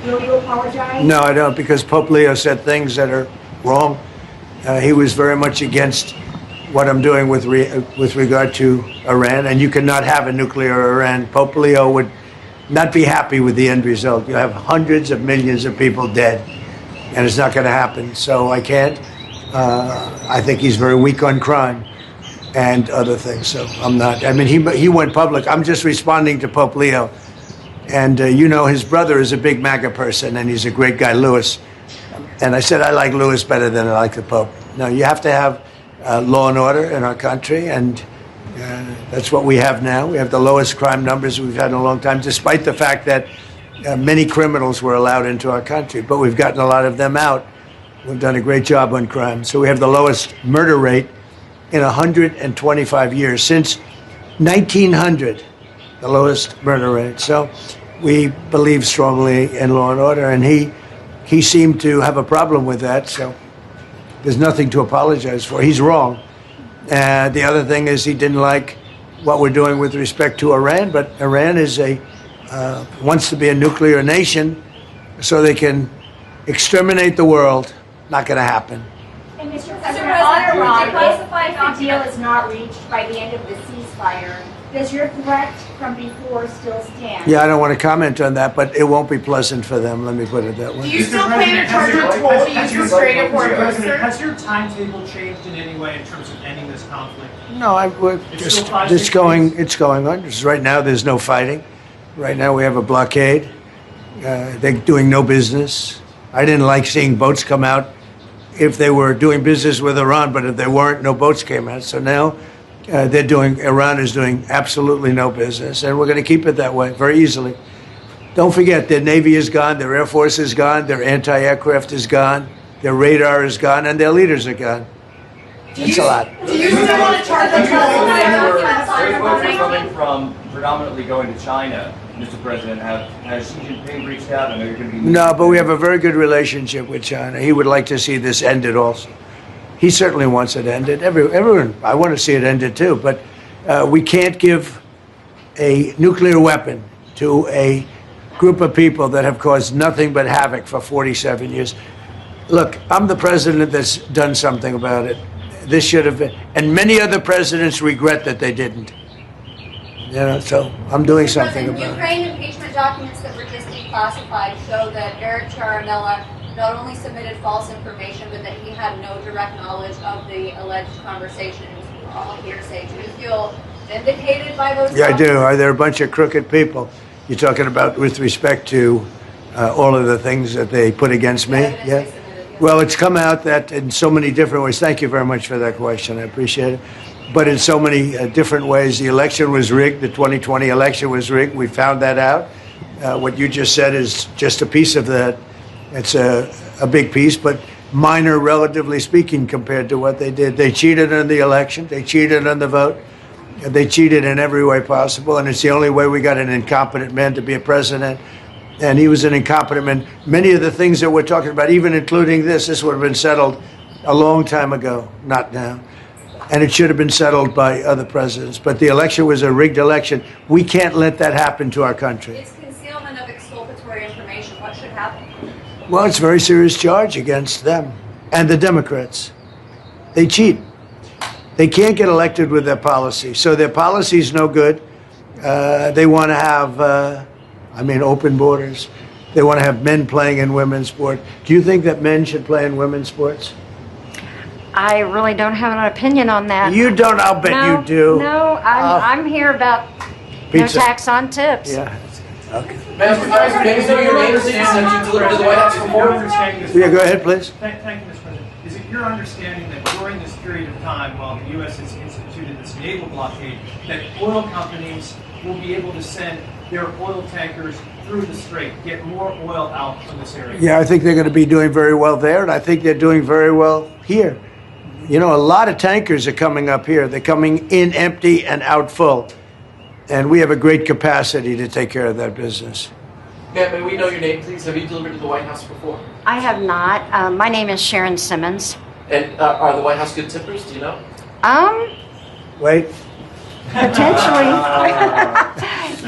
Will you apologize? No, I don't, because Pope Leo said things that are wrong. He was very much against what I'm doing with regard to Iran, and you cannot have a nuclear Iran. Pope Leo would not be happy with the end result. You have hundreds of millions of people dead, and it's not going to happen. So I can't. I think he's very weak on crime and other things. So I'm not. I mean, he went public. I'm just responding to Pope Leo. And you know, his brother is a big MAGA person, and he's a great guy, Louis. And I said I like Louis better than I like the Pope. No, you have to have law and order in our country, and that's what we have now. We have the lowest crime numbers we've had in a long time, despite the fact that many criminals were allowed into our country. But we've gotten a lot of them out. We've done a great job on crime. So we have the lowest murder rate in 125 years, since 1900. The lowest murder rate. So we believe strongly in law and order, and he seemed to have a problem with that. So there's nothing to apologize for. He's wrong. The other thing is he didn't like what we're doing with respect to Iran, but Iran is wants to be a nuclear nation so they can exterminate the world. Not going to happen. And Mr. President, on Iran, if the deal is not reached by the end of the ceasefire, does your threat from before still stand? Yeah, I don't want to comment on that, but it won't be pleasant for them. Let me put it that way. Do you still plan to charge a toll to use restraining order, sir? Has your timetable changed in any way in terms of ending this conflict? No, we're just it's going on. Just right now, there's no fighting. Right now, we have a blockade. They're doing no business. I didn't like seeing boats come out if they were doing business with Iran, but if they weren't, no boats came out. So now Iran is doing absolutely no business, and we're going to keep it that way very easily. Don't forget, their Navy is gone, their Air Force is gone, their anti-aircraft is gone, their radar is gone, and their leaders are gone. That's a lot. Do you still want to charge a Reports coming from predominantly going to China, Mr. President. Has Xi Jinping reached out? I know you're going to be... No, but we have a very good relationship with China. He would like to see this ended also. He certainly wants it ended. Everyone, I want to see it ended too, but we can't give a nuclear weapon to a group of people that have caused nothing but havoc for 47 years. Look, I'm the president that's done something about it. This should have been, and many other presidents regret that they didn't. You know, so I'm doing something about it. Ukraine impeachment documents that were just declassified show that Eric Charamella not only submitted false information, but that he had no direct knowledge of the alleged conversations. All hearsay. Do you feel vindicated by those? Yeah, I do. They're a bunch of crooked people. You're talking about with respect to all of the things that they put against me? Yeah. Well, it's come out that in so many different ways. Thank you very much for that question. I appreciate it. But in so many different ways, the election was rigged. The 2020 election was rigged. We found that out. What you just said is just a piece of that. It's a big piece, but minor, relatively speaking, compared to what they did. They cheated in the election. They cheated on the vote. They cheated in every way possible, and it's the only way we got an incompetent man to be a president. And he was an incompetent man. Many of the things that we're talking about, even including this would have been settled a long time ago, not now. And it should have been settled by other presidents. But the election was a rigged election. We can't let that happen to our country. It's concealment of exculpatory information. What should happen? Well, it's a very serious charge against them and the Democrats. They cheat. They can't get elected with their policy. So their policy is no good. They want to have, open borders. They want to have men playing in women's sport. Do you think that men should play in women's sports? I really don't have an opinion on that. You don't? I'll bet you do. No, I'm here about Pizza. no tax on tips. Yeah. Okay. Madam President, your name since you delivered to the White House before? Yeah, go ahead, please. Thank you, Mr. President. Is it your understanding that during this period of time, while the U.S. has instituted this naval blockade, that oil companies will be able to send their oil tankers through the strait, get more oil out from this area? Yeah, I think they're going to be doing very well there, and I think they're doing very well here. You know, a lot of tankers are coming up here. They're coming in empty and out full. And we have a great capacity to take care of that business. Ma'am, may we know your name, please? Have you delivered to the White House before? I have not. My name is Sharon Simmons. And are the White House good tippers? Do you know? Wait. Potentially.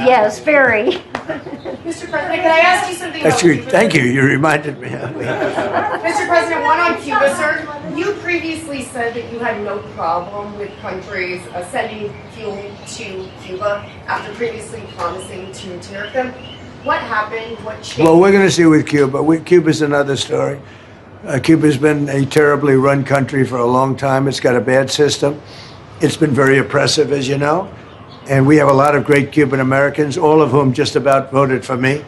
Yes, very. Mr. President, can I ask you something That's about good. Cuba? Thank you. You reminded me. Mr. President, one on Cuba, sir. You previously said that you had no problem with countries sending fuel to Cuba after previously promising to tariff them. What happened? What changed? Well, we're going to see with Cuba. Cuba's another story. Cuba's been a terribly run country for a long time. It's got a bad system. It's been very oppressive, as you know. And we have a lot of great Cuban Americans, all of whom just about voted for me.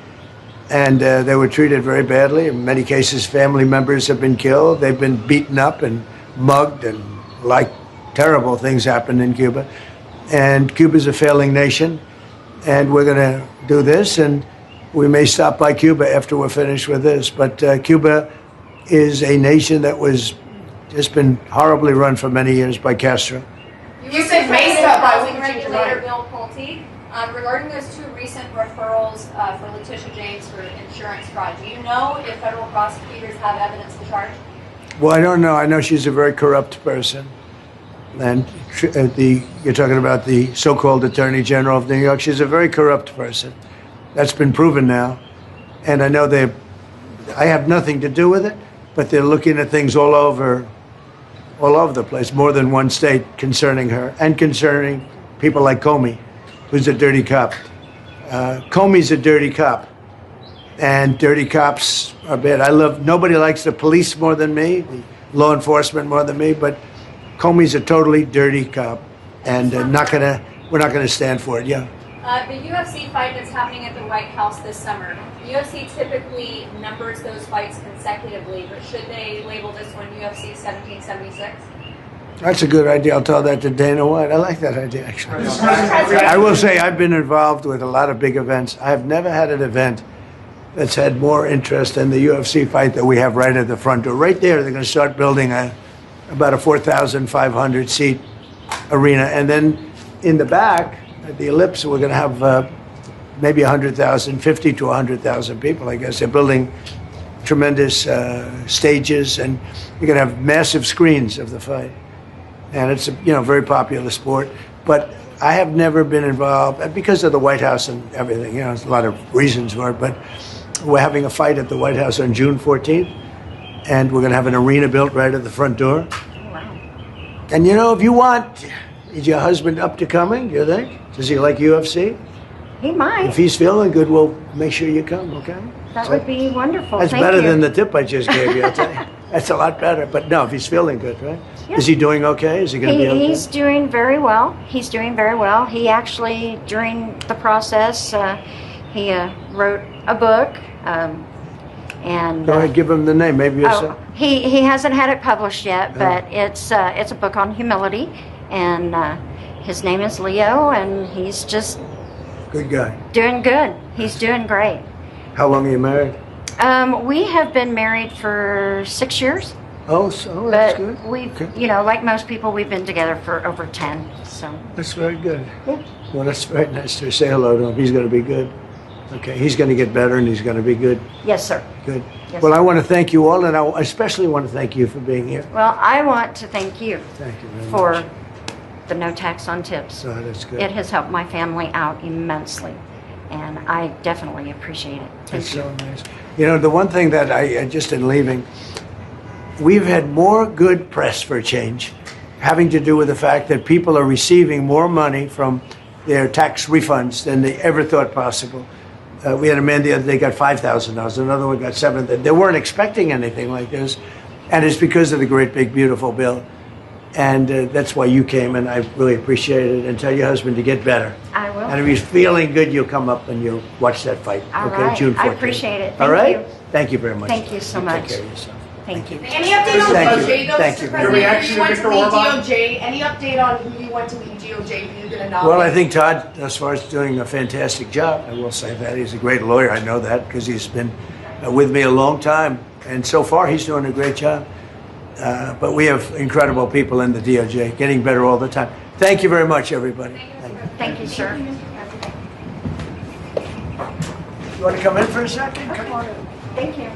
And they were treated very badly. In many cases, family members have been killed. They've been beaten up and mugged, and terrible things happen in Cuba. And Cuba's a failing nation. And we're going to do this. And we may stop by Cuba after we're finished with this. But Cuba is a nation that was just been horribly run for many years by Castro. You said may stop by. Housing regulator Bill Pulte. Regarding those two recent referrals for Letitia James for insurance fraud, do you know if federal prosecutors have evidence to charge? Well, I don't know. I know she's a very corrupt person. And you're talking about the so-called Attorney General of New York. She's a very corrupt person. That's been proven now. And I know I have nothing to do with it, but they're looking at things all over the place, more than one state, concerning her and concerning people like Comey, who's a dirty cop. Comey's a dirty cop, and dirty cops are bad. Nobody likes the police more than me, the law enforcement more than me, but Comey's a totally dirty cop, and we're not gonna stand for it. Yeah. The UFC fight that's happening at the White House this summer. UFC typically numbers those fights consecutively, but should they label this one UFC 1776? That's a good idea. I'll tell that to Dana White. I like that idea, actually. I will say I've been involved with a lot of big events. I have never had an event that's had more interest in the UFC fight that we have right at the front door. Right there, they're going to start building about a 4,500 seat arena. And then in the back, at the Ellipse, we're going to have maybe 100,000, 50 to 100,000 people, I guess. They're building tremendous stages, and you're going to have massive screens of the fight. And it's a very popular sport. But I have never been involved, because of the White House and everything. There's a lot of reasons for it. But we're having a fight at the White House on June 14th, and we're going to have an arena built right at the front door. Wow. And if you want, is your husband up to coming, do you think? Does he like UFC? He might. If he's feeling good, we'll make sure you come, okay? That would be wonderful. That's Thank better you. than the tip I just gave you, I'll tell you. That's a lot better. But no, if he's feeling good, right? Yeah. Is he doing okay? Is he going to be okay? He's doing very well. He's doing very well. He actually, during the process, he wrote a book. And Go ahead, give him the name. Maybe it's he hasn't had it published yet, but it's a book on humility, and his name is Leo, and he's just good guy. doing good. He's doing great. How long are you married? We have been married for 6 years, Oh, that's but good. we've, Okay. like most people, we've been together for over 10. So That's very good. Yeah. Well, that's very nice to say hello to him. He's going to be good. Okay, he's going to get better, and he's going to be good. yes, sir. Good. Yes, Well, sir. I want to thank you all, and I especially want to thank you for being here. Well, I want to thank you Thank you very for much. the no tax on tips. Oh, that's good. It has helped my family out immensely, and I definitely appreciate it. Thank That's you. so nice. The one thing that I just in leaving, we've had more good press for a change, having to do with the fact that people are receiving more money from their tax refunds than they ever thought possible. We had a man the other day got $5,000. Another one got $7,000. They weren't expecting anything like this, and it's because of the great big beautiful bill. And that's why you came, and I really appreciate it. And tell your husband to get better. I will. And if he's feeling good, you'll come up and you'll watch that fight. All okay, right. June 14th. I appreciate it. All Thank right? you. Thank you very much. Thank you so Take much. care of yourself. Thank you. Any update on Thank you. DOJ, though, Thank Mr. you. President? Your reaction You went to to Mr. leave Orban? DOJ. Any update on who you went to leave DOJ? Who you're going to nominate? Well, I think Todd, as far as doing a fantastic job, I will say that. He's a great lawyer. I know that because he's been with me a long time. And so far, he's doing a great job. But we have incredible people in the DOJ, getting better all the time. Thank you very much, everybody. Thank you, sir. You want to come in for a second? Come on in. Thank you.